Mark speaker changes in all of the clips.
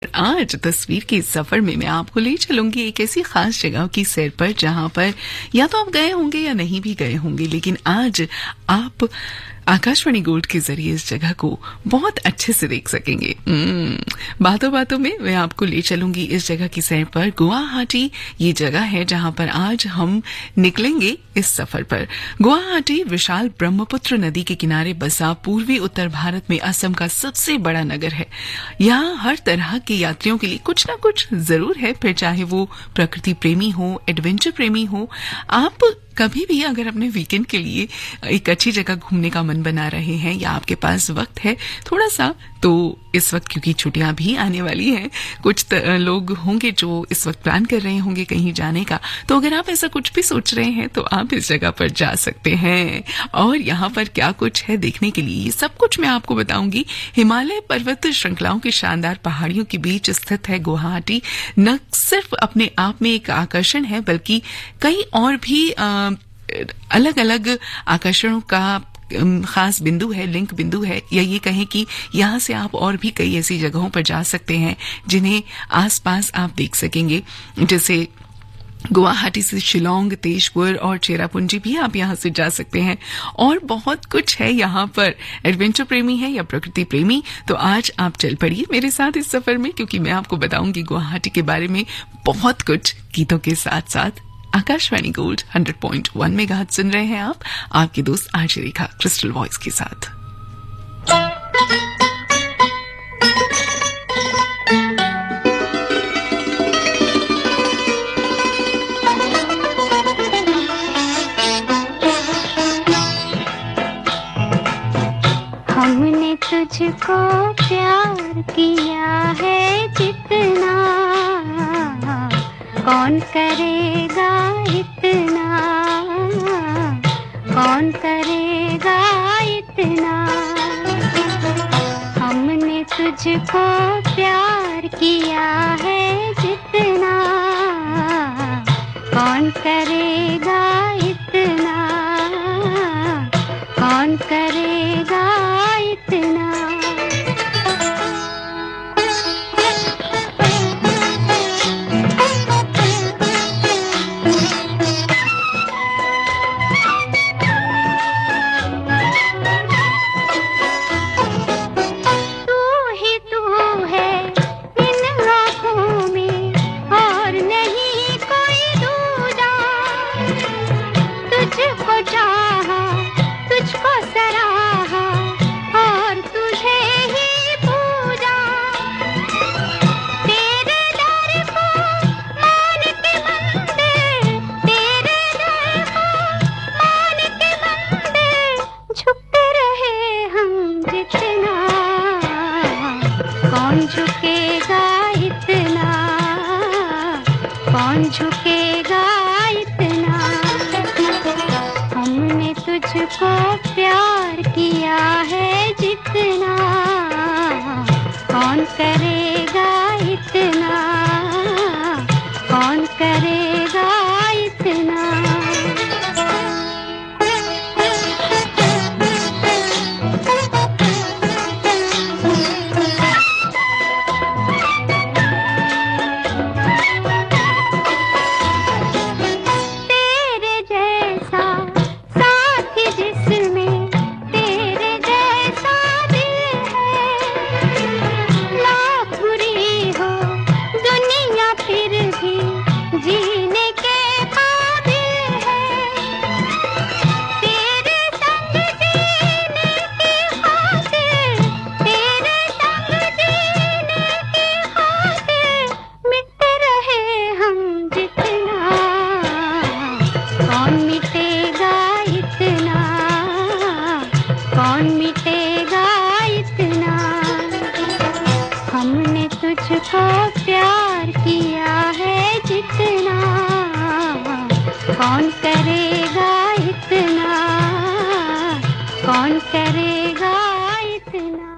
Speaker 1: आज तस्वीर के इस सफर में मैं आपको ले चलूंगी एक ऐसी खास जगह की सैर पर जहां पर या तो आप गए होंगे या नहीं भी गए होंगे, लेकिन आज आप आकाशवाणी गोल्ड के जरिए इस जगह को बहुत अच्छे से देख सकेंगे। बातों बातों में मैं आपको ले चलूंगी इस जगह की सैर पर। गुवाहाटी ये जगह है जहां पर आज हम निकलेंगे इस सफर पर। गुवाहाटी विशाल ब्रह्मपुत्र नदी के किनारे बसा पूर्वी उत्तर भारत में असम का सबसे बड़ा नगर है। यहाँ हर तरह के यात्रियों के लिए कुछ ना कुछ जरूर है, फिर चाहे वो प्रकृति प्रेमी हो, एडवेंचर प्रेमी हो। आप कभी भी अगर अपने वीकेंड के लिए एक अच्छी जगह घूमने का मन बना रहे हैं या आपके पास वक्त है थोड़ा सा, तो इस वक्त क्योंकि छुट्टियां भी आने वाली हैं, कुछ लोग होंगे जो इस वक्त प्लान कर रहे होंगे कहीं जाने का, तो अगर आप ऐसा कुछ भी सोच रहे हैं तो आप इस जगह पर जा सकते हैं। और यहाँ पर क्या कुछ है देखने के लिए, ये सब कुछ मैं आपको बताऊंगी। हिमालय पर्वत श्रृंखलाओं की शानदार पहाड़ियों के बीच स्थित है गुवाहाटी। न सिर्फ अपने आप में एक आकर्षण है, बल्कि कई और भी अलग अलग आकर्षणों का खास बिंदु है, लिंक बिंदु है, या ये कहें कि यहाँ से आप और भी कई ऐसी जगहों पर जा सकते हैं जिन्हें आसपास आप देख सकेंगे। जैसे गुवाहाटी से शिलोंग, तेजपुर और चेरापूंजी भी आप यहाँ से जा सकते हैं। और बहुत कुछ है यहाँ पर। एडवेंचर प्रेमी है या प्रकृति प्रेमी, तो आज आप चल पड़िए मेरे साथ इस सफर में, क्योंकि मैं आपको बताऊंगी गुवाहाटी के बारे में बहुत कुछ गीतों के साथ साथ। आकाशवाणी गोल्ड 100.1 मेगाहर्ट्ज सुन रहे हैं आप, आपकी दोस्त आरजे रेखा क्रिस्टल वॉइस के साथ।
Speaker 2: हमने तुझको प्यार किया है जितना, कौन करेगा इतना, कौन करेगा इतना। हमने तुझको प्यार किया है जितना, कौन करेगा इतना, कौन करेगा इतना। कौन झुकेगा इतना, कौन झुकेगा इतना। हमने तुझको प्यार किया है जितना, कौन करेगा इतना, कौन करेगा इतना। कौन मिटेगा इतना। हमने तुझको प्यार किया है जितना, कौन करेगा इतना, कौन करेगा इतना।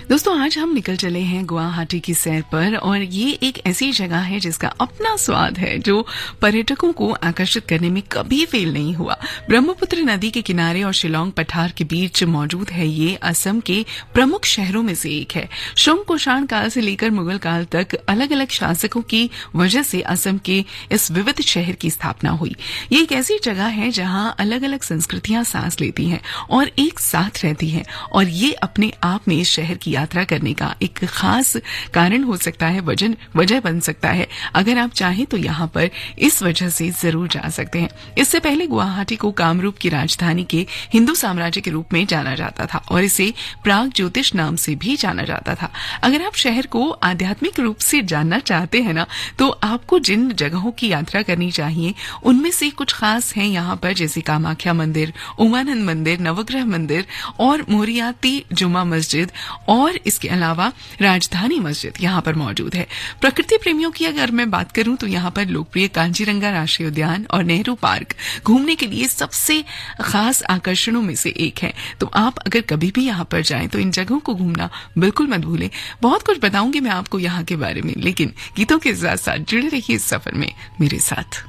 Speaker 1: दोस्तों आज हम निकल चले हैं गुवाहाटी की सैर पर और ये एक ऐसी जगह है जिसका अपना स्वाद है जो पर्यटकों को आकर्षित करने में कभी फेल नहीं हुआ। ब्रह्मपुत्र नदी के किनारे और शिलोंग पठार के बीच मौजूद है ये असम के प्रमुख शहरों में से एक है। शुंग कुषाण काल से लेकर मुगल काल तक अलग अलग शासकों की वजह से असम के इस विविध शहर की स्थापना हुई। ये एक ऐसी जगह है जहां अलग अलग संस्कृतियां सांस लेती हैं और एक साथ रहती हैं और ये अपने आप में इस शहर की यात्रा करने का एक खास कारण हो सकता है, वजह बन सकता है। अगर आप चाहें तो यहाँ पर इस वजह से जरूर जा सकते हैं। इससे पहले गुवाहाटी को कामरूप की राजधानी के हिंदू साम्राज्य के रूप में जाना जाता था और इसे प्राग ज्योतिष नाम से भी जाना जाता था। अगर आप शहर को आध्यात्मिक रूप से जानना चाहते हैं ना, तो आपको जिन जगहों की यात्रा करनी चाहिए उनमें से कुछ खास हैं यहाँ पर, जैसे कामाख्या मंदिर, उमानंद मंदिर, नवग्रह मंदिर और मोरियाती जुमा मस्जिद और इसके अलावा राजधानी मस्जिद यहाँ पर मौजूद है। प्रकृति प्रेमियों की अगर मैं बात करूं तो यहाँ पर लोकप्रिय कांजीरंगा राष्ट्रीय उद्यान और नेहरू पार्क घूमने के लिए सबसे खास आकर्षणों में से एक है। तो आप अगर कभी भी यहाँ पर जाएं तो इन जगहों को घूमना बिल्कुल मत भूलें। बहुत कुछ बताऊंगी मैं आपको यहाँ के बारे में, लेकिन गीतों के साथ साथ जुड़े रहिए इस सफर में मेरे साथ।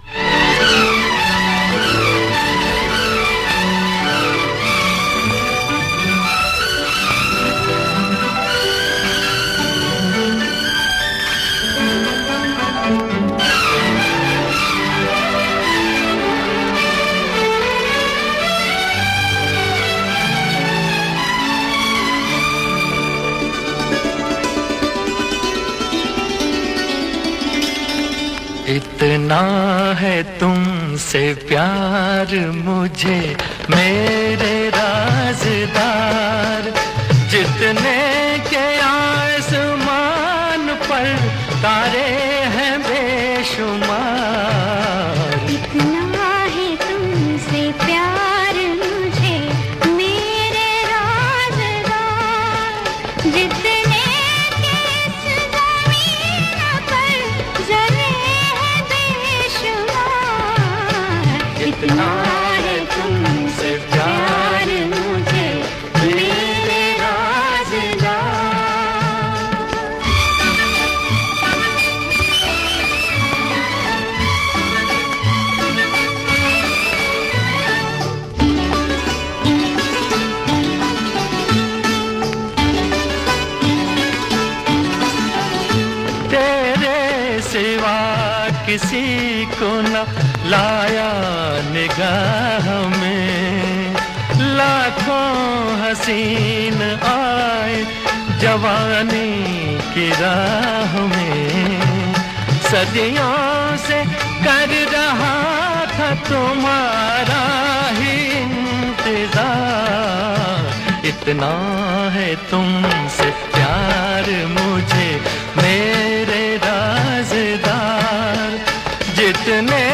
Speaker 3: इतना है तुमसे प्यार मुझे मेरे राज़दार, जितने के आसमान पर तारे हैं बेशुमार।
Speaker 2: इतना है तुमसे प्यार मुझे मेरे राज़दार, जितने के इस ज़मीन पर ज़रे हैं बेशुमार।
Speaker 3: इतना है तुमसे प्यार मुझे मेरे राज़दार। तेरे सिवा किसी को न लाया निगाह में, लाखों हसीन आए जवानी की राह में। सदियों से कर रहा था तुम्हारा ही इंतजार। इतना है तुमसे प्यार मुझे मेरे राज़दार, जितने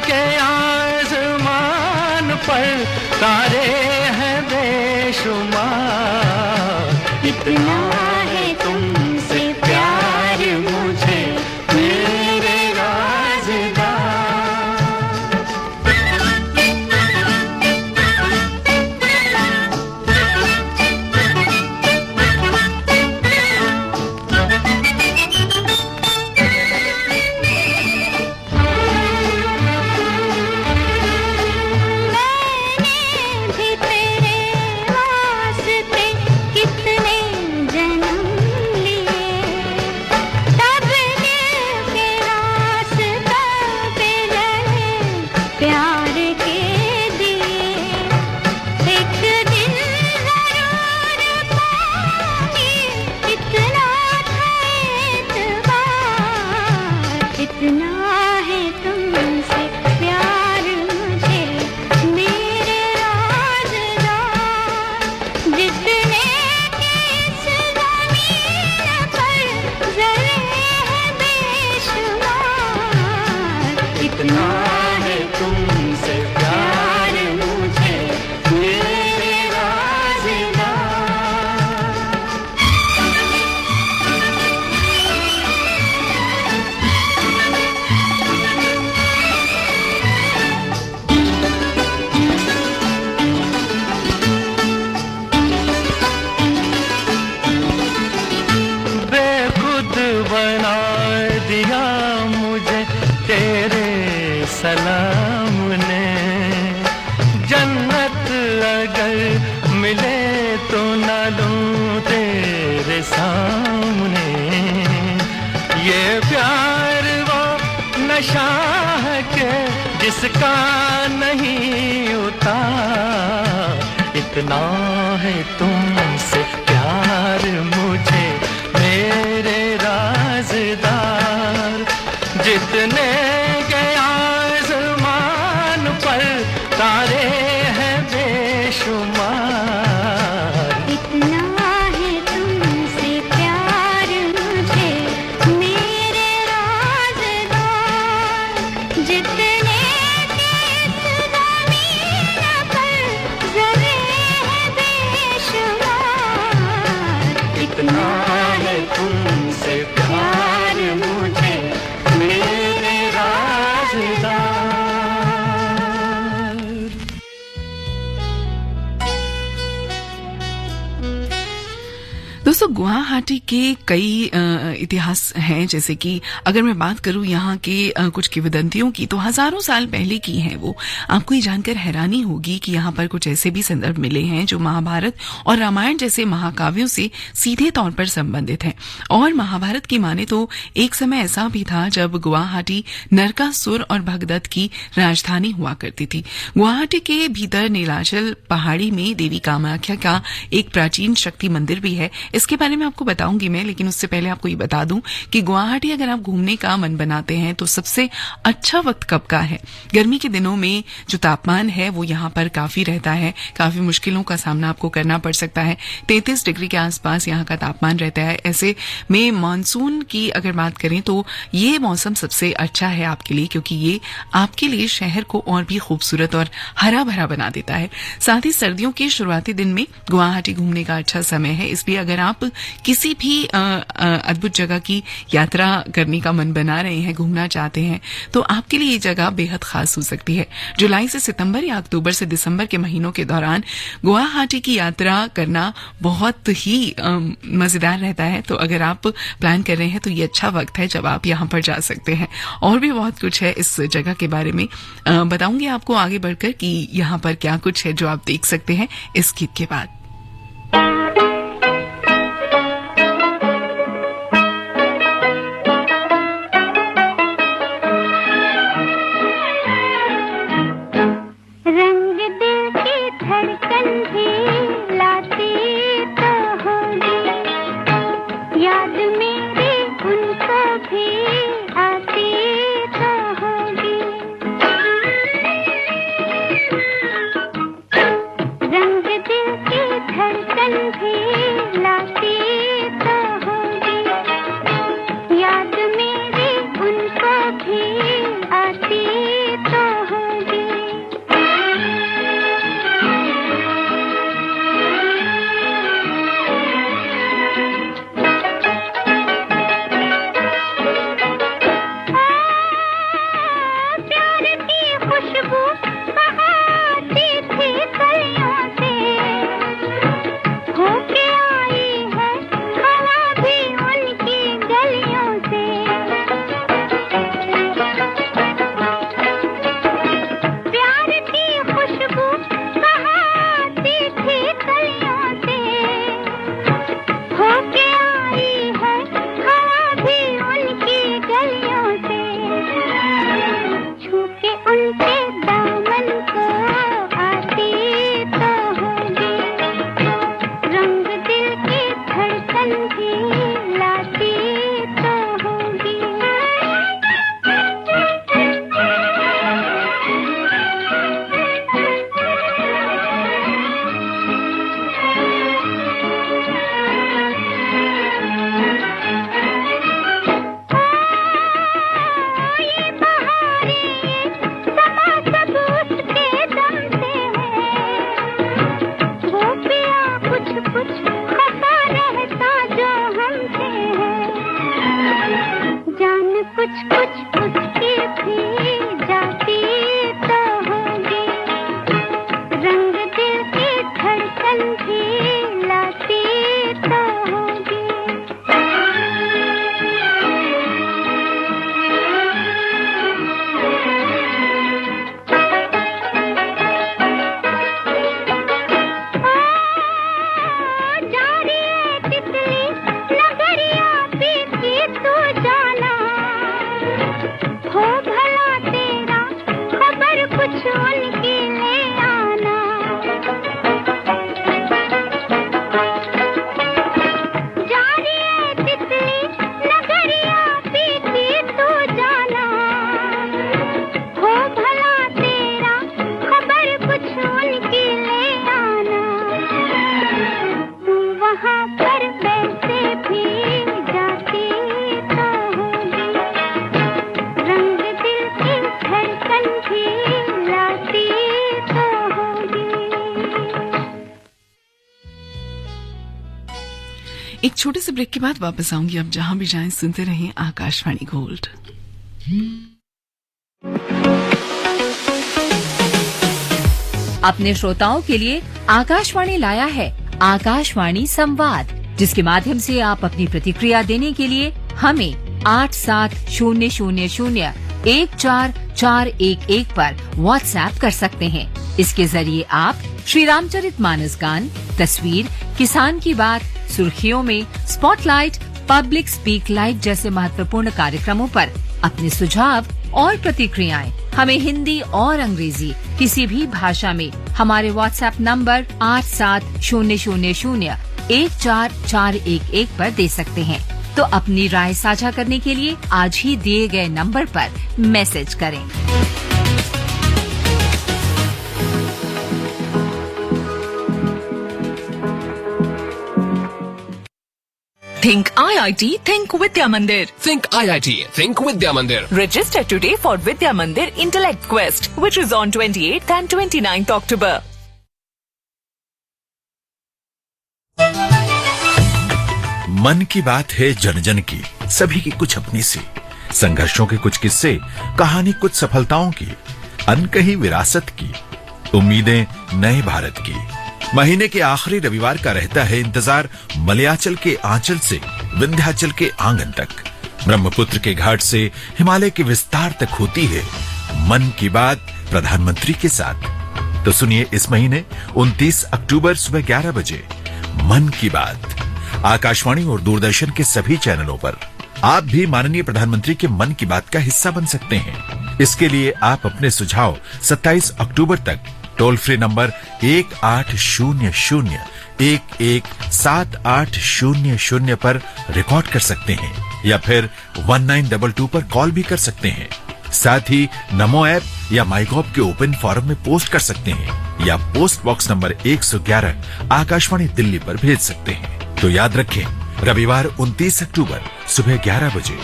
Speaker 3: के आसमान पर तारे हैं बेशुमार। इतना है तुमसे प्यार मुझे मेरे राज़दार।
Speaker 2: मैंने भी तेरे वास्ते कितने
Speaker 3: बना दिया मुझे तेरे सलाम ने। जन्नत अगर मिले तो न लूं तेरे सामने। ये प्यार वो नशा है के जिसका नहीं उतार। इतना है तुमसे प्यार मुझे मेरे राज़दार। जितने के आसमान पर तारे हैं बेशुमार।
Speaker 2: इतना है तुमसे प्यार मुझे मेरे राज़दार। जितने के इस ज़मीन पर ज़रे हैं बेशुमार।
Speaker 3: इतना है तुमसे प्यार मुझे मेरे राज़दार।
Speaker 1: दोस्तों गुवाहाटी के कई इतिहास हैं, जैसे कि अगर मैं बात करूं यहाँ के कुछ किंवदंतियों की तो हजारों साल पहले की हैं वो। आपको ये जानकर हैरानी होगी कि यहाँ पर कुछ ऐसे भी संदर्भ मिले हैं जो महाभारत और रामायण जैसे महाकाव्यों से सीधे तौर पर संबंधित हैं। और महाभारत की माने तो एक समय ऐसा भी था जब गुवाहाटी नरकासुर और भगदत्त की राजधानी हुआ करती थी। गुवाहाटी के भीतर नीलाचल पहाड़ी में देवी कामाख्या का एक प्राचीन शक्ति मंदिर भी है। इसके बारे में आपको बताऊंगी मैं, लेकिन उससे पहले आपको ये बता दूं कि गुवाहाटी अगर आप घूमने का मन बनाते हैं तो सबसे अच्छा वक्त कब का है। गर्मी के दिनों में जो तापमान है वो यहाँ पर काफी रहता है, काफी मुश्किलों का सामना आपको करना पड़ सकता है। 33 डिग्री के आसपास यहाँ का तापमान रहता है। ऐसे में मानसून की अगर बात करें तो ये मौसम सबसे अच्छा है आपके लिए, क्योंकि ये आपके लिए शहर को और भी खूबसूरत और हरा भरा बना देता है। साथ ही सर्दियों के शुरुआती दिन में गुवाहाटी घूमने का अच्छा समय है। इसलिए अगर आप किसी भी अद्भुत जगह की यात्रा करने का मन बना रहे हैं, घूमना चाहते हैं, तो आपके लिए ये जगह बेहद खास हो सकती है। जुलाई से सितंबर या अक्टूबर से दिसंबर के महीनों के दौरान गुवाहाटी की यात्रा करना बहुत ही मजेदार रहता है। तो अगर आप प्लान कर रहे हैं तो ये अच्छा वक्त है जब आप यहाँ पर जा सकते हैं। और भी बहुत कुछ है इस जगह के बारे में बताऊंगी आपको आगे बढ़कर कि यहाँ पर क्या कुछ है जो आप देख सकते हैं इस गीत के बाद।
Speaker 2: रंग दिल की धड़कन भी लाती तो होगी, याद मेरी उनको भी आती तो होगी। रंग दिल की धड़कन भी लाती तो होगी, याद मेरी उनको भी आती तो होगी। प्यार की खुशबू बहाती थी कलियों से, होके आई है हवा भी उनकी गलियों से। प्यार की खुशबू बहाती थी कलियों से, होके आई है हवा भी उनकी गलियों से। छू के उनके दामन को आती तो होगी, रंग दिल की धड़कन भी लाती तो होगी। ये बहारें समा सब उसके दम से है, वो पिया कुछ कुछ खफा रहता जो हमसे है। जान कुछ कुछ उसकी भी जाती तो होगी, रंग दिल की धड़कन भी लाती तो होगी।
Speaker 1: एक छोटे से ब्रेक के बाद वापस आऊंगी। अब जहां भी जाएं सुनते रहें आकाशवाणी गोल्ड।
Speaker 4: अपने श्रोताओं के लिए आकाशवाणी लाया है आकाशवाणी संवाद, जिसके माध्यम से आप अपनी प्रतिक्रिया देने के लिए हमें 8700014411 पर व्हाट्सएप कर सकते हैं। इसके जरिए आप श्री रामचरितमानस गान, तस्वीर, किसान की बात, सुर्खियों में स्पॉटलाइट, पब्लिक स्पीक लाइव जैसे महत्वपूर्ण कार्यक्रमों पर अपने सुझाव और प्रतिक्रियाएं हमें हिंदी और अंग्रेजी किसी भी भाषा में हमारे व्हाट्सएप नंबर 8700014411 पर दे सकते हैं। तो अपनी राय साझा करने के लिए आज ही दिए गए नंबर पर मैसेज करें।
Speaker 5: Think IIT, Think Vidya Mandir.
Speaker 6: Think IIT, Think Vidya Mandir.
Speaker 5: Register today for Vidya Mandir Intellect Quest, which is on 28th and 29th October.
Speaker 7: मन की बात है जन जन की, सभी की कुछ अपनी सी, संघर्षों के कुछ किस्से, कहानी कुछ सफलताओं की, अनकही विरासत की, उम्मीदें नए भारत की। महीने के आखिरी रविवार का रहता है इंतजार मलयाचल के आंचल से विंध्याचल के आंगन तक, ब्रह्मपुत्र के घाट से हिमालय के विस्तार तक होती है मन की बात प्रधानमंत्री के साथ। तो सुनिए इस महीने 29 अक्टूबर सुबह 11 बजे मन की बात आकाशवाणी और दूरदर्शन के सभी चैनलों पर। आप भी माननीय प्रधानमंत्री के मन की बात का हिस्सा बन सकते हैं। इसके लिए आप अपने सुझाव 27 अक्टूबर तक टोल फ्री नंबर 1800-117800 पर रिकॉर्ड कर सकते हैं या फिर 1922 पर कॉल भी कर सकते हैं। साथ ही नमो ऐप या माईगॉव के ओपन फोरम में पोस्ट कर सकते हैं या post box number 111 Akashvani Delhi पर भेज सकते हैं। तो याद रखें, रविवार 29 अक्टूबर सुबह 11 बजे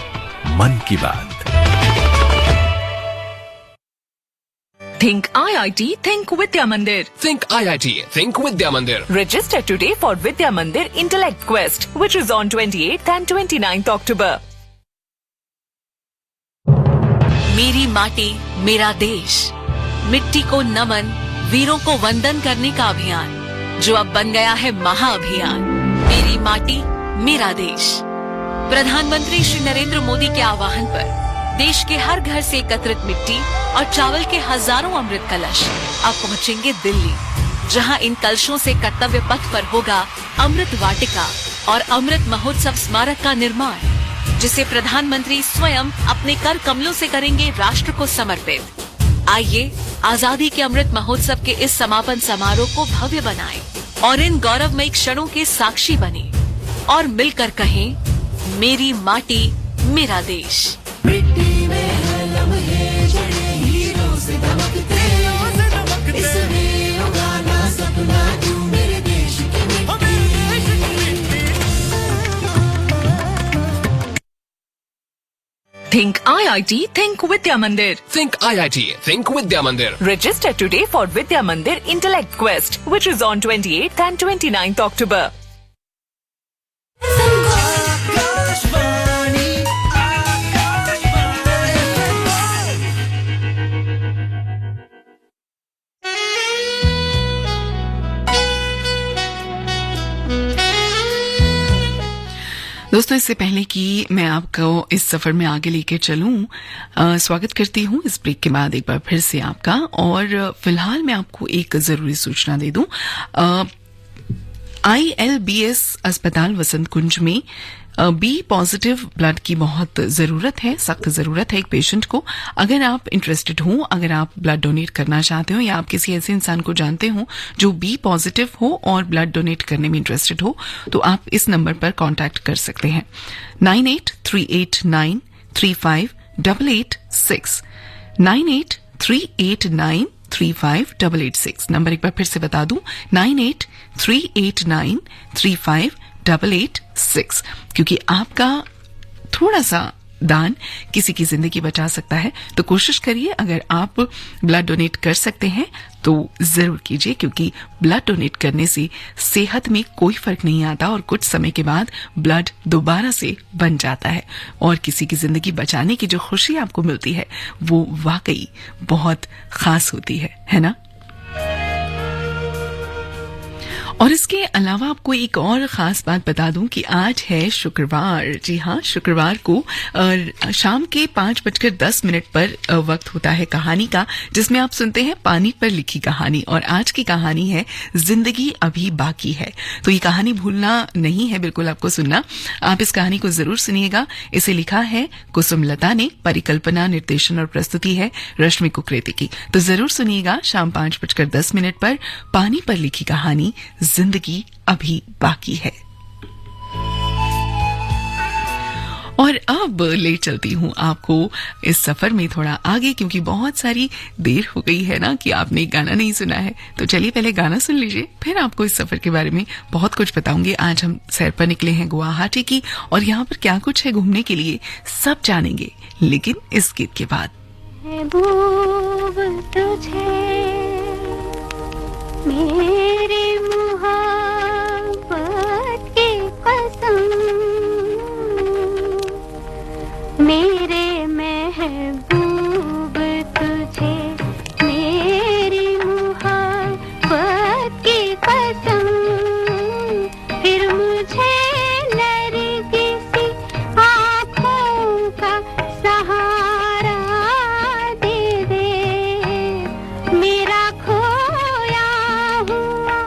Speaker 7: मन की बात।
Speaker 5: Think IIT, Think Vidya Mandir.
Speaker 6: Think IIT, Think Vidya Mandir.
Speaker 5: Register today for Vidya Mandir Intellect Quest, which is on 28th and 29th October.
Speaker 8: मेरी माटी मेरा देश, मिट्टी को नमन, वीरों को वंदन करने का अभियान जो अब बन गया है महाअभियान। मेरी माटी मेरा देश। प्रधानमंत्री श्री नरेंद्र मोदी के आह्वान पर देश के हर घर से एकत्रित मिट्टी और चावल के हजारों अमृत कलश अब पहुंचेंगे दिल्ली, जहां इन कलशों से कर्तव्य पथ पर होगा अमृत वाटिका और अमृत महोत्सव स्मारक का निर्माण, जिसे प्रधानमंत्री स्वयं अपने कर कमलों से करेंगे राष्ट्र को समर्पित। आइए आजादी के अमृत महोत्सव के इस समापन समारोह को भव्य बनाएं और इन गौरवमयी क्षणों के साक्षी बने और मिलकर कहें, मेरी माटी मेरा देश।
Speaker 3: मिट्टी में है लम्हे जड़े हीरों से दमकते, इसमें उगाना सपना क्यों मेरे देश की मिट्टी।
Speaker 5: Think IIT, Think Vidya Mandir.
Speaker 6: Think IIT, Think Vidya Mandir.
Speaker 5: Register today for Vidya Mandir Intellect Quest, which is on 28th and 29th October.
Speaker 1: दोस्तों, इससे पहले कि मैं आपको इस सफर में आगे लेके चलूं, स्वागत करती हूं इस ब्रेक के बाद एक बार फिर से आपका। और फिलहाल मैं आपको एक जरूरी सूचना दे दूं। ILBS अस्पताल वसंत कुंज में बी पॉजिटिव ब्लड की बहुत जरूरत है, सख्त जरूरत है एक पेशेंट को। अगर आप इंटरेस्टेड हो, अगर आप ब्लड डोनेट करना चाहते हो या आप किसी ऐसे इंसान को जानते हो जो बी पॉजिटिव हो और ब्लड डोनेट करने में इंटरेस्टेड हो, तो आप इस नंबर पर कांटेक्ट कर सकते हैं 9838935886 9838935886। नंबर एक बार फिर से बता दूं 9838935886, क्योंकि आपका थोड़ा सा दान किसी की जिंदगी बचा सकता है, तो कोशिश करिए अगर आप ब्लड डोनेट कर सकते हैं तो जरूर कीजिए, क्योंकि ब्लड डोनेट करने से सेहत में कोई फर्क नहीं आता और कुछ समय के बाद ब्लड दोबारा से बन जाता है और किसी की जिंदगी बचाने की जो खुशी आपको मिलती है वो वाकई बहुत खास होती है ना। और इसके अलावा आपको एक और खास बात बता दूं कि आज है शुक्रवार। जी हाँ, शुक्रवार को शाम के 5:10 पर वक्त होता है कहानी का, जिसमें आप सुनते हैं पानी पर लिखी कहानी। और आज की कहानी है जिंदगी अभी बाकी है। तो ये कहानी भूलना नहीं है, बिल्कुल आपको सुनना। आप इस कहानी को जरूर सुनिएगा। इसे लिखा है कुसुम लता ने, परिकल्पना, निर्देशन और प्रस्तुति है रश्मि कुकरेती की। तो जरूर सुनिएगा शाम 5:10 पर पानी पर लिखी कहानी जिंदगी अभी बाकी है। और अब ले चलती हूं आपको इस सफर में थोड़ा आगे, क्योंकि बहुत सारी देर हो गई है ना कि आपने गाना नहीं सुना है। तो चलिए पहले गाना सुन लीजिए, फिर आपको इस सफर के बारे में बहुत कुछ बताऊंगी। आज हम सैर पर निकले हैं गुवाहाटी की, और यहाँ पर क्या कुछ है घूमने के लिए सब जानेंगे, लेकिन इस गीत के बाद।
Speaker 2: महबूब तुझे मेरी मोहब्बत की कसम, मेरे महबूब तुझे मेरी मोहब्बत की कसम, फिर मुझे नरगिसी आँखों का सहारा दे दे, मेरा खोया हुआ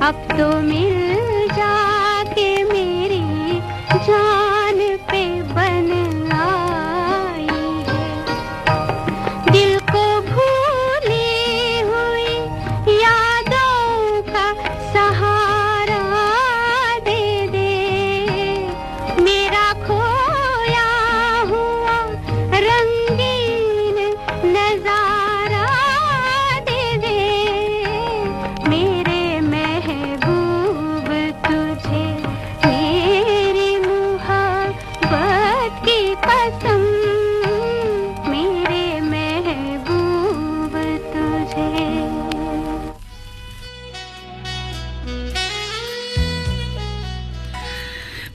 Speaker 2: अब तो मिल जाके मेरी जान पे बन आई है। दिल को भूली हुई यादों का सहारा दे दे, मेरा खोया हुआ रंगीन नजारा दे दे, मेरे महबूब तुझे मेरी मोहब्बत की कसम, मेरे महबूब तुझे।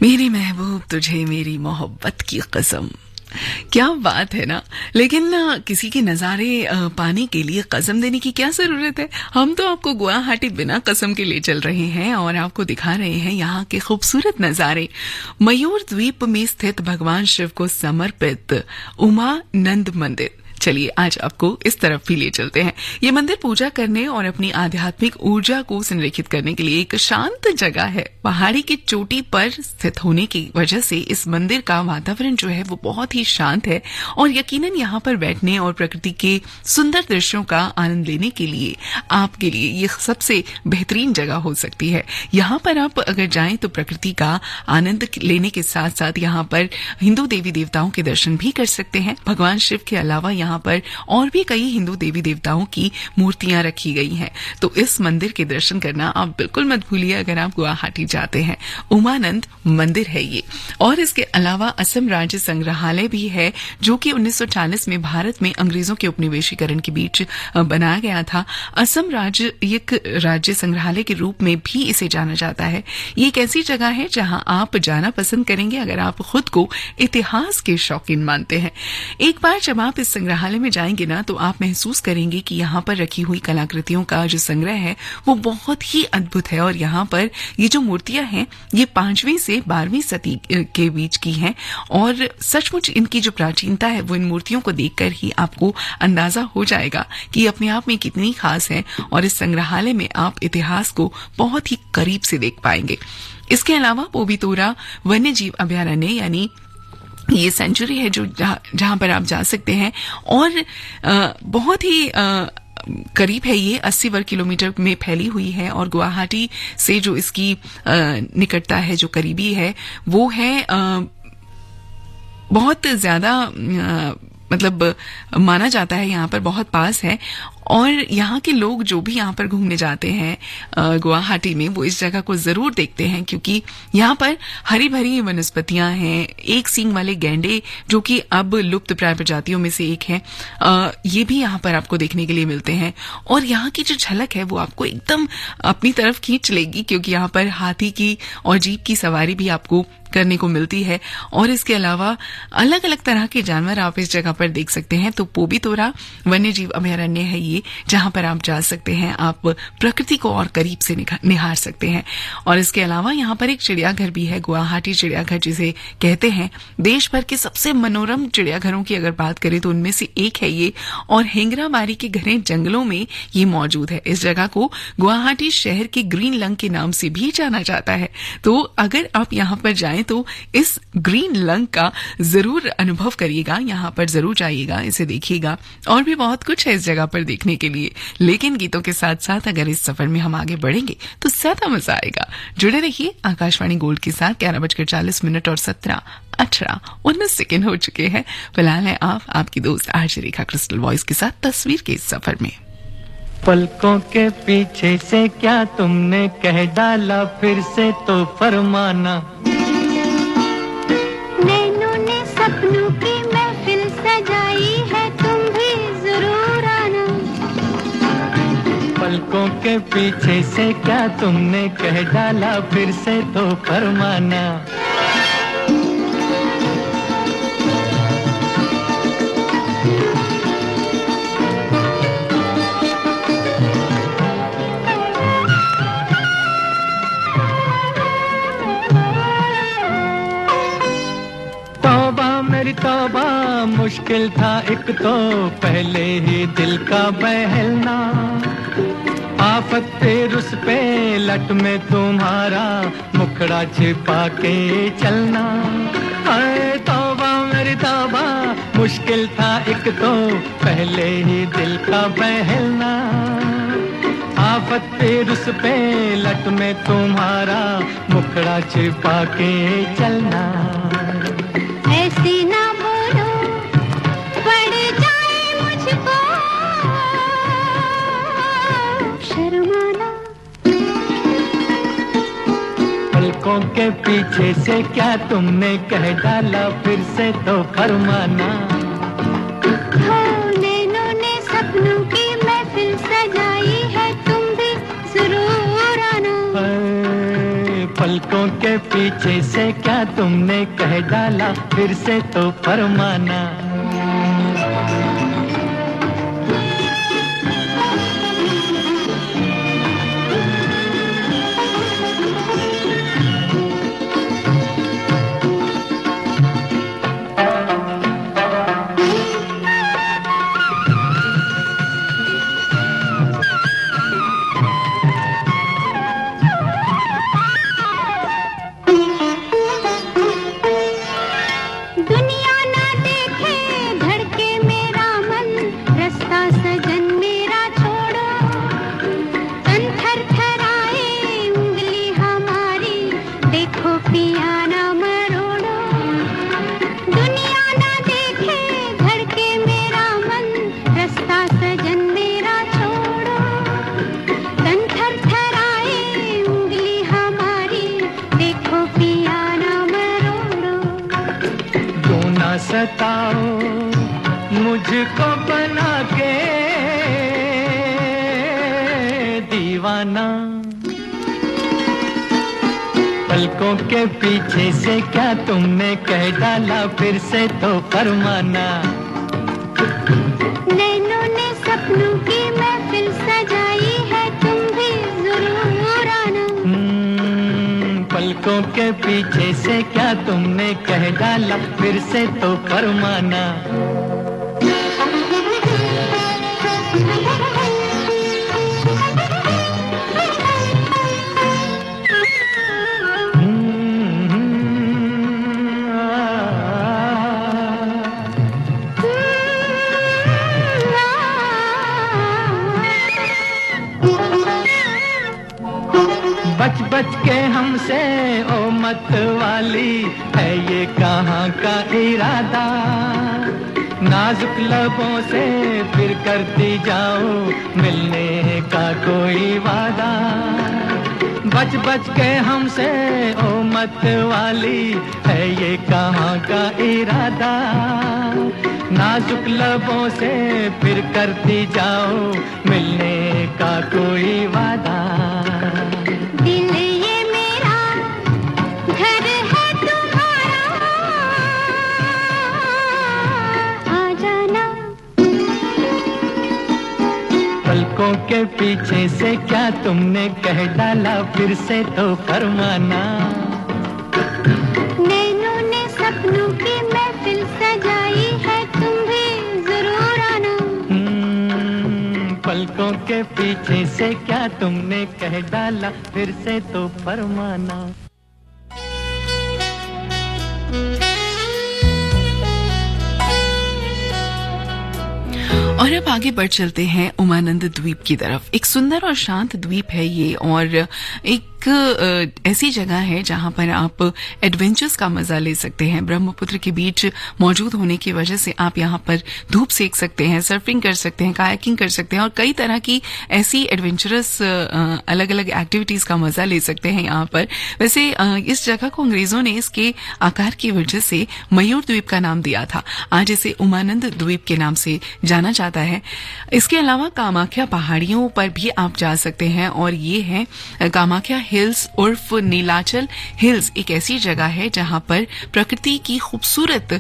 Speaker 1: मेरी महबूब तुझे मेरी मोहब्बत की कसम। क्या बात है ना। लेकिन किसी के नज़ारे पाने के लिए कसम देने की क्या जरूरत है। हम तो आपको गुवाहाटी बिना कसम के ले चल रहे हैं और आपको दिखा रहे हैं यहाँ के खूबसूरत नज़ारे। मयूर द्वीप में स्थित भगवान शिव को समर्पित उमानंद मंदिर। चलिए आज आपको इस तरफ भी ले चलते हैं। ये मंदिर पूजा करने और अपनी आध्यात्मिक ऊर्जा को संरेखित करने के लिए एक शांत जगह है। पहाड़ी की चोटी पर स्थित होने की वजह से इस मंदिर का वातावरण जो है वो बहुत ही शांत है और यकीनन यहाँ पर बैठने और प्रकृति के सुंदर दृश्यों का आनंद लेने के लिए आपके लिए ये सबसे बेहतरीन जगह हो सकती है। यहाँ पर आप अगर जाएं तो प्रकृति का आनंद लेने के साथ साथ यहाँ पर हिंदू देवी देवताओं के दर्शन भी कर सकते हैं। भगवान शिव के अलावा यहाँ पर और भी कई हिंदू देवी देवताओं की मूर्तियां रखी गई हैं। तो इस मंदिर के दर्शन करना आप बिल्कुल मत भूलिए अगर आप गुवाहाटी जाते हैं। उमानंद मंदिर है ये। और इसके अलावा असम राज्य संग्रहालय भी है जो कि 1940 में भारत में अंग्रेजों के उपनिवेशीकरण के बीच बनाया गया था। असम राज्य एक राज्य संग्रहालय के रूप में भी इसे जाना जाता है। ये एक ऐसी जगह है जहां आप जाना पसंद करेंगे अगर आप खुद को इतिहास के शौकीन मानते हैं। एक बार जब आप इस संग्रहालय में जाएंगे ना तो आप महसूस करेंगे कि यहाँ पर रखी हुई कलाकृतियों का जो संग्रह है वो बहुत ही अद्भुत है। और यहाँ पर ये जो मूर्तियां हैं ये 5वीं से 12वीं सदी के बीच की हैं और सचमुच इनकी जो प्राचीनता है वो इन मूर्तियों को देखकर ही आपको अंदाजा हो जाएगा कि अपने आप में कितनी खास है। और इस संग्रहालय में आप इतिहास को बहुत ही करीब से देख पाएंगे। इसके अलावा पोबितोरा वन्य जीव अभयारण्य यानी ये सेंचुरी है जो जहां पर आप जा सकते हैं और बहुत ही करीब है। ये 80 वर्ग किलोमीटर में फैली हुई है और गुवाहाटी से जो इसकी निकटता है जो करीबी है वो है बहुत ज्यादा मतलब माना जाता है यहाँ पर बहुत पास है। और यहाँ के लोग जो भी यहाँ पर घूमने जाते हैं गुवाहाटी में वो इस जगह को जरूर देखते हैं क्योंकि यहाँ पर हरी भरी वनस्पतियां हैं। एक सींग वाले गैंडे जो कि अब लुप्त प्राय प्रजातियों में से एक है ये भी यहाँ पर आपको देखने के लिए मिलते हैं। और यहाँ की जो झलक है वो आपको एकदम अपनी तरफ खींच लेगी क्योंकि यहाँ पर हाथी की और जीप की सवारी भी आपको करने को मिलती है। और इसके अलावा अलग अलग तरह के जानवर आप इस जगह पर देख सकते हैं। तो पोबितोरा वन्य जीव अभयारण्य है ये जहां पर आप जा सकते हैं। आप प्रकृति को और करीब से निहार सकते हैं। और इसके अलावा यहाँ पर एक चिड़ियाघर भी है गुवाहाटी चिड़ियाघर जिसे कहते हैं। देश भर के सबसे मनोरम चिड़ियाघरों की अगर बात करें तो उनमें से एक है ये और हेंगराबारी के घने जंगलों में ये मौजूद है। इस जगह को गुवाहाटी शहर के ग्रीन लंग के नाम से भी जाना जाता है। तो अगर आप यहाँ पर जाएं तो इस ग्रीन लंग का जरूर अनुभव करिएगा, यहाँ पर जरूर जाइएगा, इसे देखिएगा। और भी बहुत कुछ है इस जगह पर देखने के लिए। लेकिन गीतों के साथ साथ अगर इस सफर में हम आगे बढ़ेंगे तो ज्यादा मजा आएगा। जुड़े रहिए आकाशवाणी गोल्ड के साथ। 11:40 और 17:18 सेकेंड हो चुके हैं। फिलहाल है आपकी दोस्त आरजे रेखा क्रिस्टल वॉइस के साथ तस्वीर के इस सफर में।
Speaker 9: पलकों के पीछे से क्या तुमने कह डाला फिर से तो फरमाना।
Speaker 2: नैनों ने सपनों की महफिल सजाई है तुम भी जरूर आना।
Speaker 9: पलकों के पीछे से क्या तुमने कह डाला फिर से तो फरमाना। मेरी तौबा मुश्किल था एक तो पहले ही दिल का बहलना। आफत फिर उस पे लट में तुम्हारा मुखड़ा छिपा के चलना। हाय तौबा मेरी तौबा, मुश्किल था एक तो पहले ही दिल का बहलना। आफत फिर उस पे लट में तुम्हारा मुखड़ा छिपा के चलना।
Speaker 2: ऐसी ना बोलो पड़ जाए मुझको शर्माना।
Speaker 9: पलकों के पीछे से क्या तुमने कह डाला, फिर से तो फरमाना।
Speaker 2: हो नैनों ने सपनों की महफिल सजाई है, तुम भी जरूर आना।
Speaker 9: पलकों के पीछे से क्या तुमने कह डाला, फिर से तो फरमाना।
Speaker 2: दुनिया ना देखे धड़के मेरा मन, रास्ता सजन मेरा छोड़ो। तन थर थराए उंगली हमारी, देखो पिया ना मरोड़ो। दुनिया ना देखे धड़के मेरा मन, रास्ता सजन मेरा छोड़ो। तन थर थराए उंगली हमारी, देखो पिया ना मरोड़ो।
Speaker 9: क्यों ना सताओ मुझको बना के दीवाना। पलकों के पीछे से क्या तुमने कह डाला, फिर से तो फरमाना।
Speaker 2: नैनों ने सपनों की महफिल सजाई है, तुम भी जरूर आना।
Speaker 9: पलकों के पीछे से क्या तुमने कह डाला, फिर से तो फरमाना। बच बच के हमसे ओ मत वाली, है ये कहाँ का इरादा। नाजुक लबों से फिर करती जाओ मिलने का कोई वादा। बच बच के हमसे ओ मत वाली, है ये कहाँ का इरादा। नाजुक लबों से फिर करती जाओ मिलने का कोई वादा।
Speaker 2: दिल ये मेरा घर है तुम्हारा, आ जाना।
Speaker 9: पलकों के पीछे से क्या तुमने कह डाला, फिर से तो फरमाना।
Speaker 2: नैनों ने सपनों की महफिल सजाई है, तुम भी जरूर आना।
Speaker 9: पलकों के पीछे से क्या तुमने कह डाला, फिर से तो फरमाना।
Speaker 1: और अब आगे बढ़ चलते हैं उमानंद द्वीप की तरफ। एक सुंदर और शांत द्वीप है ये, और एक ऐसी जगह है जहां पर आप एडवेंचर्स का मजा ले सकते हैं। ब्रह्मपुत्र के बीच मौजूद होने की वजह से आप यहां पर धूप सेक सकते हैं, सर्फिंग कर सकते हैं, कायाकिंग कर सकते हैं और कई तरह की ऐसी एडवेंचरस अलग अलग एक्टिविटीज का मजा ले सकते हैं यहां पर। वैसे इस जगह को अंग्रेजों ने इसके आकार की वजह से मयूर द्वीप का नाम दिया था। आज इसे उमानंद द्वीप के नाम से जाना जाता है। इसके अलावा कामाख्या पहाड़ियों पर भी आप जा सकते हैं, और ये है कामाख्या हिल्स उर्फ नीलाचल हिल्स। एक ऐसी जगह है जहां पर प्रकृति की खूबसूरत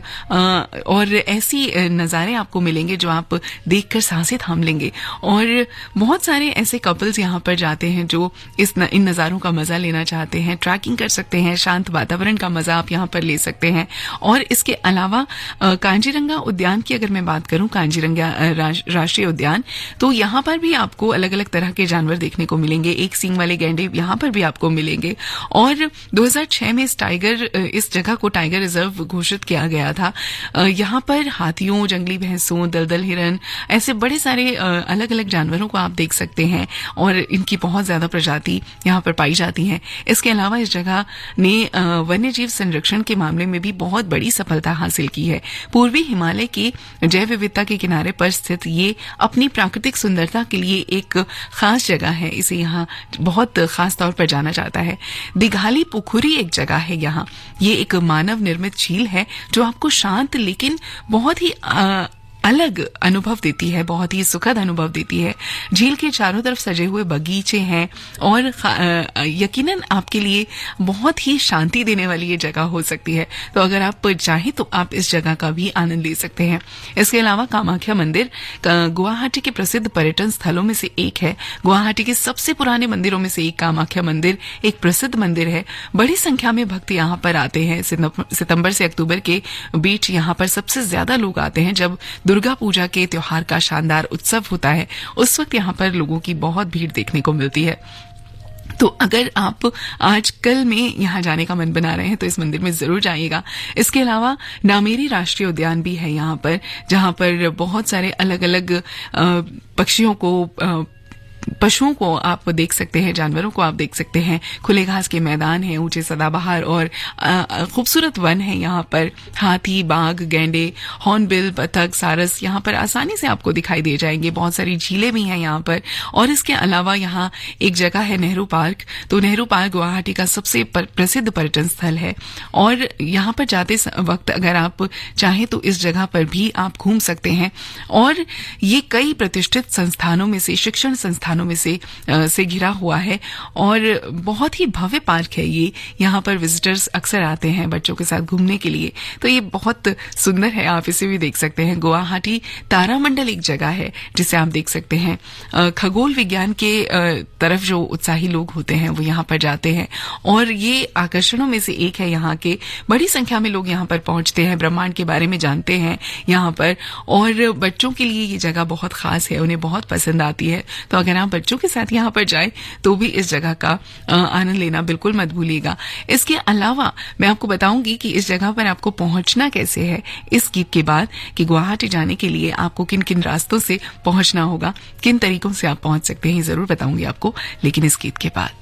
Speaker 1: और ऐसी नज़ारे आपको मिलेंगे जो आप देखकर सांसें थाम लेंगे। और बहुत सारे ऐसे कपल्स यहां पर जाते हैं जो इन नज़ारों का मजा लेना चाहते हैं। ट्रैकिंग कर सकते हैं, शांत वातावरण का मजा आप यहां पर ले सकते हैं। और इसके अलावा कांजीरंगा उद्यान की अगर मैं बात करूं, कांजीरंगा राष्ट्रीय उद्यान। तो यहाँ पर भी आपको अलग अलग तरह के जानवर देखने को मिलेंगे। एक सींग वाले गैंडे यहाँ पर भी आपको मिलेंगे। और 2006 में इस जगह को टाइगर रिजर्व घोषित किया गया था। यहाँ पर हाथियों, जंगली भैंसों, दलदल हिरन, ऐसे बड़े सारे अलग अलग जानवरों को आप देख सकते हैं और इनकी बहुत ज्यादा प्रजाति यहाँ पर पाई जाती हैं। इसके अलावा इस जगह ने वन्य जीव संरक्षण के मामले में भी बहुत बड़ी सफलता हासिल की है। पूर्वी हिमालय के जैव विविधता के किनारे पर स्थित ये अपनी प्राकृतिक सुंदरता के लिए एक खास जगह है। इसे यहाँ बहुत खास तौर पर जाना जाता है। दिघाली पुखुरी एक जगह है यहाँ। ये एक मानव निर्मित झील है जो आपको शांत लेकिन बहुत ही अलग अनुभव देती है, बहुत ही सुखद अनुभव देती है। झील के चारों तरफ सजे हुए बगीचे हैं और यकीनन आपके लिए बहुत ही शांति देने वाली ये जगह हो सकती है। तो अगर आप चाहें तो आप इस जगह का भी आनंद ले सकते हैं। इसके अलावा कामाख्या मंदिर गुवाहाटी के प्रसिद्ध पर्यटन स्थलों में से एक है। गुवाहाटी के सबसे पुराने मंदिरों में से एक कामाख्या मंदिर एक प्रसिद्ध मंदिर है। बड़ी संख्या में भक्त यहाँ पर आते हैं। सितंबर से अक्टूबर के बीच यहाँ पर सबसे ज्यादा लोग आते हैं। जब दुर्गा पूजा के त्योहार का शानदार उत्सव होता है, उस वक्त यहाँ पर लोगों की बहुत भीड़ देखने को मिलती है। तो अगर आप आजकल में यहाँ जाने का मन बना रहे हैं तो इस मंदिर में जरूर जाइएगा। इसके अलावा नामेरी राष्ट्रीय उद्यान भी है यहाँ पर, जहाँ पर बहुत सारे अलग अलग पशुओं को आप देख सकते हैं, जानवरों को आप देख सकते हैं। खुले घास के मैदान हैं, ऊंचे सदाबहार और खूबसूरत वन है यहाँ पर। हाथी, बाघ, गैंडे, हॉर्नबिल, बतख, सारस यहाँ पर आसानी से आपको दिखाई दे जाएंगे। बहुत सारी झीलें भी हैं यहाँ पर। और इसके अलावा यहाँ एक जगह है नेहरू पार्क। तो नेहरू पार्क गुवाहाटी का सबसे प्रसिद्ध पर्यटन स्थल है और यहाँ पर जाते वक्त अगर आप चाहें तो इस जगह पर भी आप घूम सकते हैं। और ये कई प्रतिष्ठित संस्थानों में से, शिक्षण संस्थानों में से घिरा हुआ है और बहुत ही भव्य पार्क है ये। यहाँ पर विजिटर्स अक्सर आते हैं बच्चों के साथ घूमने के लिए। तो ये बहुत सुंदर है, आप इसे भी देख सकते हैं। गुवाहाटी तारामंडल एक जगह है जिसे आप देख सकते हैं। खगोल विज्ञान के तरफ जो उत्साही लोग होते हैं वो यहाँ पर जाते हैं और ये आकर्षणों में से एक है यहाँ के। बड़ी संख्या में लोग यहाँ पर पहुंचते हैं, ब्रह्मांड के बारे में जानते हैं यहाँ पर। और बच्चों के लिए ये जगह बहुत खास है, उन्हें बहुत पसंद आती है। तो अगर आप बच्चों के साथ यहाँ पर जाएं तो भी इस जगह का आनंद लेना बिल्कुल मत भूलिएगा। इसके अलावा मैं आपको बताऊंगी कि इस जगह पर आपको पहुंचना कैसे है इस गीत के बाद, कि गुवाहाटी जाने के लिए आपको किन किन रास्तों से पहुंचना होगा, किन तरीकों से आप पहुंच सकते हैं, जरूर बताऊंगी आपको, लेकिन इस गीत के बाद।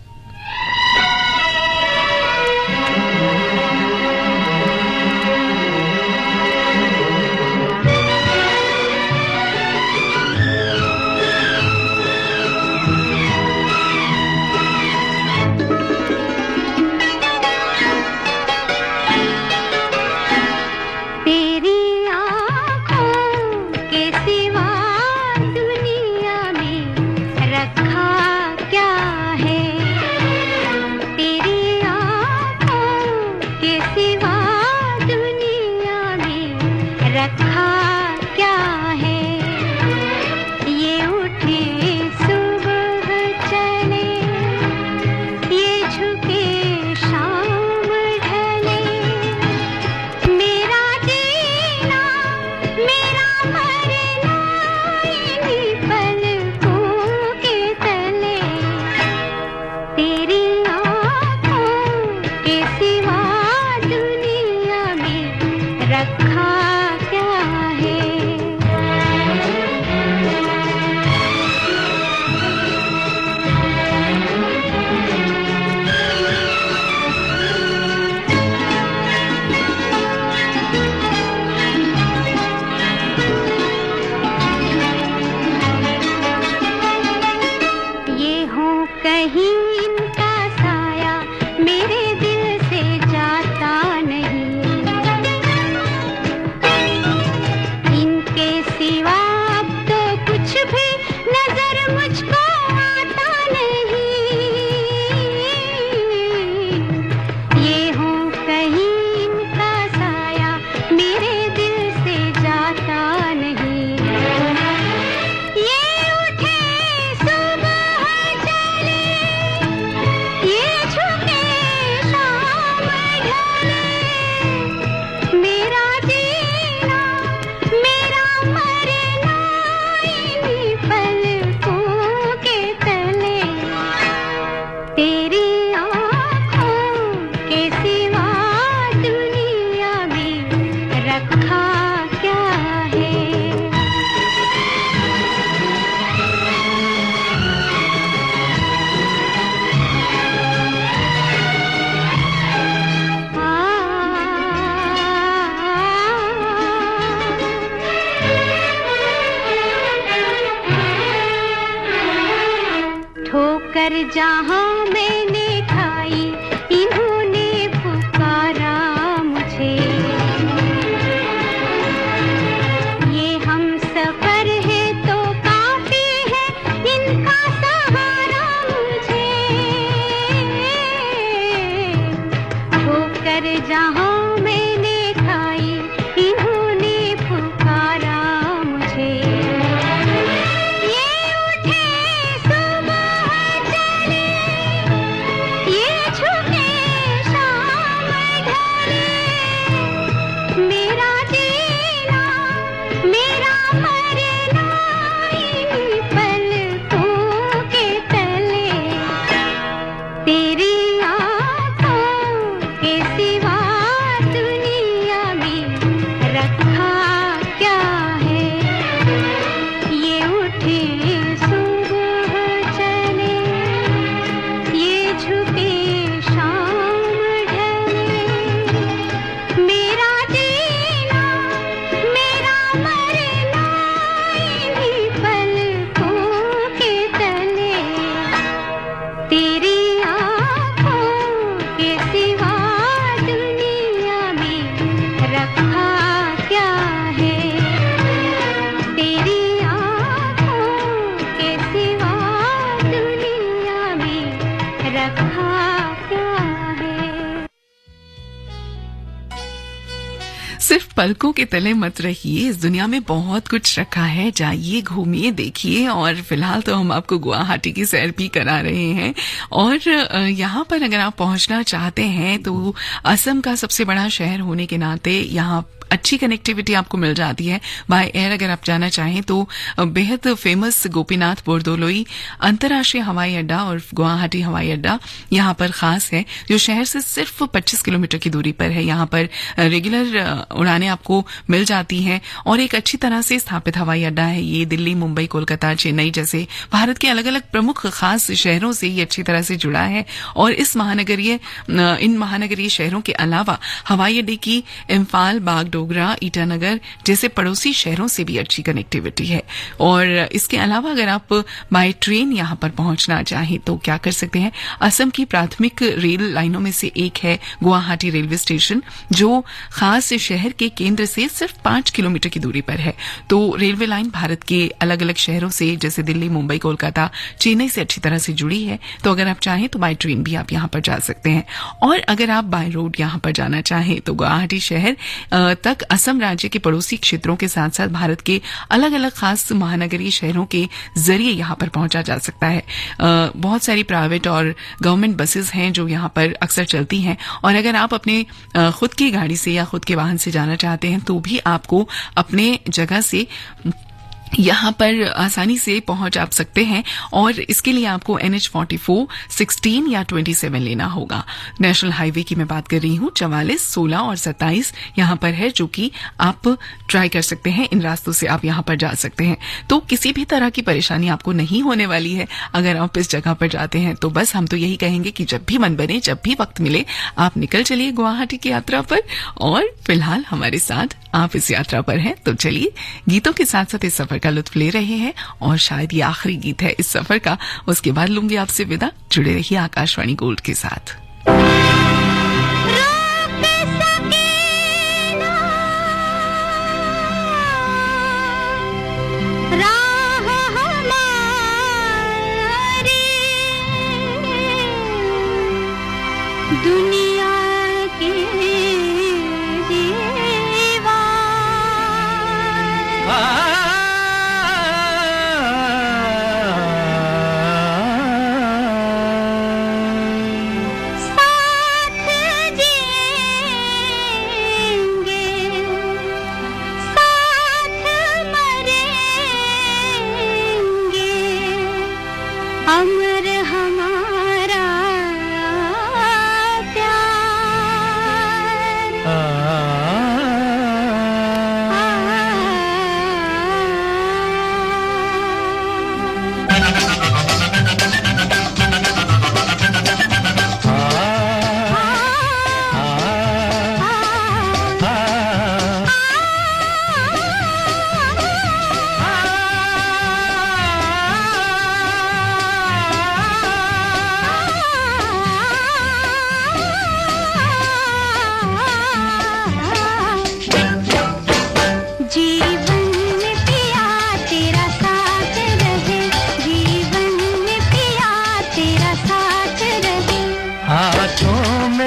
Speaker 2: कर जहाँ मैंने खाई इन्होंने पुकारा मुझे ये हम सफर है तो काफी है इनका सहारा मुझे होकर जहाँ मैंने खाई इन्होंने पुकारा मुझे ये उठे सुबह चले ये झुके शाम ढले मेरा जीना मेरा मरना इन्हीं पलकों के तले तेरी आँखों के सिवा दुनिया में रखा क्या है ये उठे सुबह चले ये झुके शाम ढले मेरा जीना मेरा मरना इन्हीं पलकों के तले तेरी आँखों के सिवा दुनिया में रखा क्या है तेरी आँखों के सिवा दुनिया में रखा क्या है
Speaker 1: सिर्फ पलकों के तले मत रहिए, इस दुनिया में बहुत कुछ रखा है, जाइए घूमिए देखिए। और फिलहाल तो हम आपको गुवाहाटी की सैर भी करा रहे हैं और यहाँ पर अगर आप पहुंचना चाहते हैं तो असम का सबसे बड़ा शहर होने के नाते यहाँ अच्छी कनेक्टिविटी आपको मिल जाती है। बाय एयर अगर आप जाना चाहें तो बेहद फेमस गोपीनाथ बोरदोलोई अंतर्राष्ट्रीय हवाई अड्डा और गुवाहाटी हवाई अड्डा यहाँ पर खास है, जो शहर से सिर्फ 25 किलोमीटर की दूरी पर है। यहाँ पर रेगुलर उड़ानें आपको मिल जाती हैं और एक अच्छी तरह से स्थापित हवाई अड्डा है ये। दिल्ली, मुंबई, कोलकाता, चेन्नई जैसे भारत के अलग अलग प्रमुख खास शहरों से ये अच्छी तरह से जुड़ा है। और इस इन महानगरीय शहरों के अलावा हवाई अड्डे की इम्फाल, बागडोगरा, ईटानगर जैसे पड़ोसी शहरों से भी अच्छी कनेक्टिविटी है। और इसके अलावा अगर आप बाय ट्रेन यहाँ पर पहुंचना चाहें तो क्या कर सकते हैं, असम की प्राथमिक रेल लाइनों में से एक है गुवाहाटी रेलवे स्टेशन, जो खास शहर के केंद्र से सिर्फ 5 किलोमीटर की दूरी पर है। तो रेलवे लाइन भारत के अलग अलग शहरों से जैसे दिल्ली, मुंबई, कोलकाता, चेन्नई से अच्छी तरह से जुड़ी है। तो अगर आप चाहें तो बाय ट्रेन भी आप यहाँ पर जा सकते हैं। और अगर आप बाय रोड यहाँ पर जाना चाहें तो गुवाहाटी शहर तक असम राज्य के पड़ोसी क्षेत्रों के साथ साथ भारत के अलग अलग खास महानगरीय शहरों के जरिए यहाँ पर पहुंचा जा सकता है। बहुत सारी प्राइवेट और गवर्नमेंट बसेस हैं जो यहाँ पर अक्सर चलती हैं। और अगर आप अपने खुद की गाड़ी से या खुद के वाहन से जाना चाहते हैं तो भी आपको अपने जगह से यहाँ पर आसानी से पहुंच आप सकते हैं। और इसके लिए आपको NH44, 16 या 27 लेना होगा। नेशनल हाईवे की मैं बात कर रही हूँ, 44, 16 और 27 यहाँ पर है, जो कि आप ट्राई कर सकते हैं। इन रास्तों से आप यहाँ पर जा सकते हैं। तो किसी भी तरह की परेशानी आपको नहीं होने वाली है अगर आप इस जगह पर जाते हैं। तो बस हम तो यही कहेंगे कि जब भी मन बने, जब भी वक्त मिले, आप निकल चलिए गुवाहाटी की यात्रा पर। और फिलहाल हमारे साथ आप इस यात्रा पर हैं तो चलिए गीतों के साथ साथ इस सफर का लुत्फ ले रहे हैं। और शायद ये आखिरी गीत है इस सफर का। उसके बाद लूंगी आपसे विदा। जुड़े रहिए आकाशवाणी गोल्ड के साथ।
Speaker 2: दुनिया के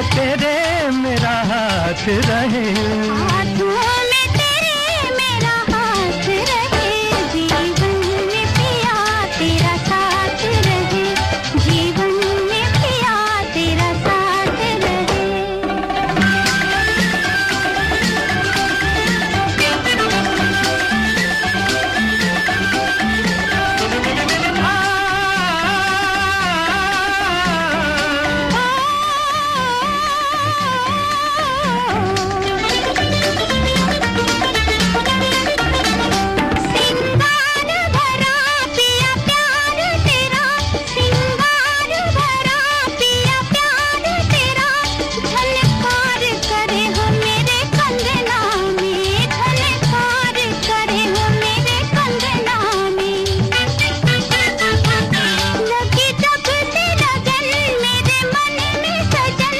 Speaker 9: में तेरे मेरा हाथ रहे,
Speaker 2: हाथों में तेरे मेरा हाथ रहे, जीवन में पिया तेरा साथ रहे, जीवन में पिया तेरा साथ रहे। सिंगार भरा पिया प्यार तेरा, सिंगार भरा पिया प्यार तेरा, झनकार करे हो मेरे कंगना में, झनकार करे हो मेरे कंगना में। लगी जब से लगन मेरे मन में सजन,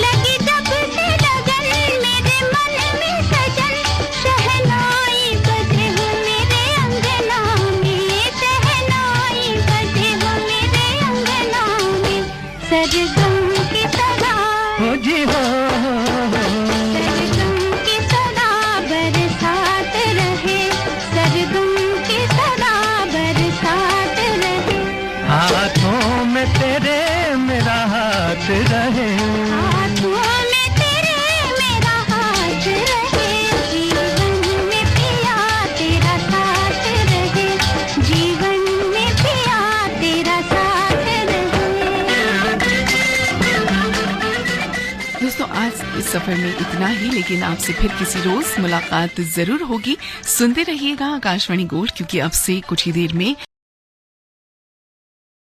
Speaker 2: लगी जब से लगन मेरे मन में सजन, शहनाई बजे हो मेरे अंगना में, शहनाई बजे हो मेरे अंगना में। सरगम की तरह
Speaker 9: हो जी हो,
Speaker 2: सरगम की तरह बरसात रहे, सरगम की तरह बरसात रहे।
Speaker 9: हाथों में तेरे मेरा हाथ रहे,
Speaker 2: हाथों में तेरे मेरा हाथ रहे, जीवन में पिया तेरा साथ रहे, जीवन में पिया तेरा साथ रहे।
Speaker 1: दोस्तों आज इस सफर में इतना ही, लेकिन आपसे फिर किसी रोज मुलाकात जरूर होगी। सुनते रहिएगा आकाशवाणी गोल्ड, क्योंकि अब से कुछ ही देर में